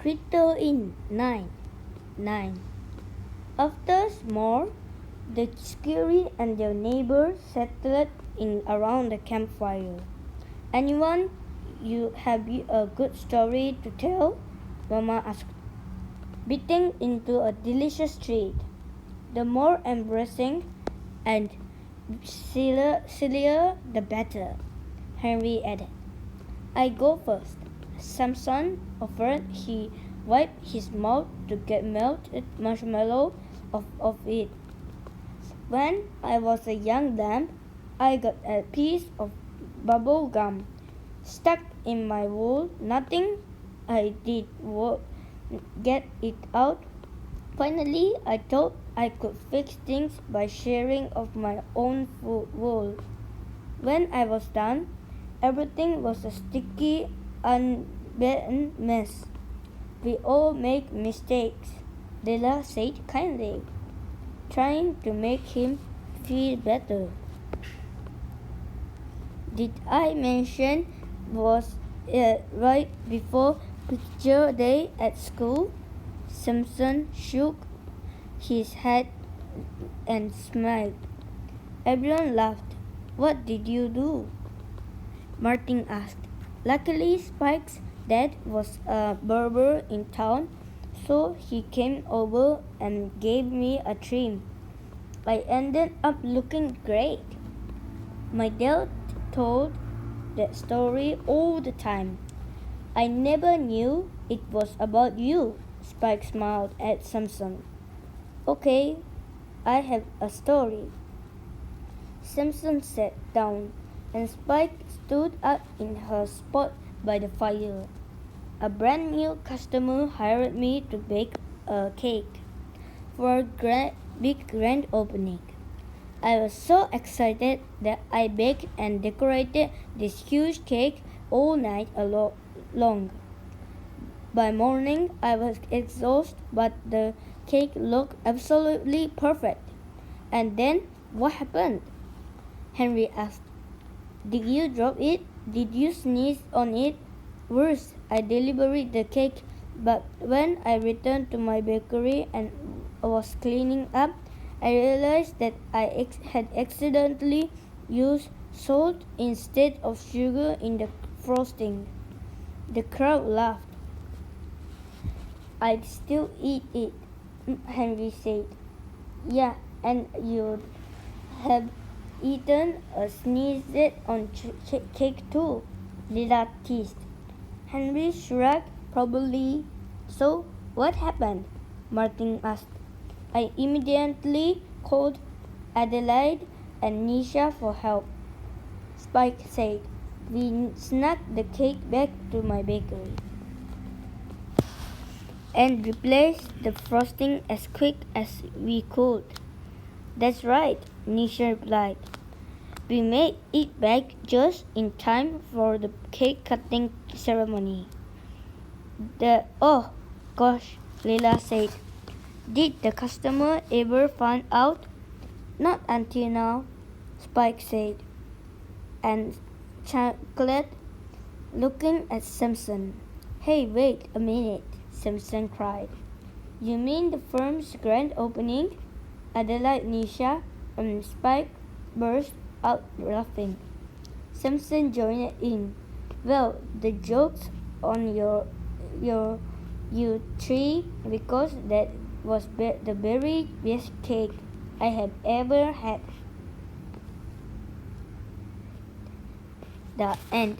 Crypto in 9. After more, the Skiri and their neighbor settled in around the campfire. Anyone, you have a good story to tell? Mama asked, biting into a delicious treat. The more embarrassing and sillier the better, Henry added. I go first. Samson offered. He wiped his mouth to get melted marshmallow off it. When I was a young lamb, I got a piece of bubble gum stuck in my wool. Nothing I did was get it out. Finally, I thought I could fix things by sharing of my own wool. When I was done, everything was a sticky, unbeaten mess. We all make mistakes, Lila said kindly, trying to make him feel better. Did I mention was right before picture day at school? Samson shook his head and smiled. Everyone laughed. What did you do? Martin asked. Luckily, Spike's dad was a barber in town, so he came over and gave me a trim. I ended up looking great. My dad told that story all the time. I never knew it was about you, Spike smiled at Samson. Okay, I have a story. Samson sat down, and Spike stood up in her spot by the fire. A brand new customer hired me to bake a cake for a big grand opening. I was so excited that I baked and decorated this huge cake all night long. By morning, I was exhausted, but the cake looked absolutely perfect. And then, what happened? Henry asked. Did you drop it? Did you sneeze on it? Worse, I delivered the cake, but when I returned to my bakery and was cleaning up, I realized that I had accidentally used salt instead of sugar in the frosting. The crowd laughed. I'd still eat it, Henry said. Yeah, and you'd have eaten a sneezed on cake too, Lila teased. Henry shrugged. Probably. So, what happened? Martin asked. I immediately called Adelaide and Nisha for help, Spike said. We snuck the cake back to my bakery and replaced the frosting as quick as we could. That's right, Nisha replied. We made it back just in time for the cake cutting ceremony. Oh gosh, Leila said. Did the customer ever find out? Not until now, Spike said, and chuckled, looking at Samson. Hey, wait a minute, Samson cried. You mean the firm's grand opening? Adelaide, Nisha, and Spike burst out laughing. Samson joined in. Well, the joke's on you three, because that was the very best cake I have ever had. The end.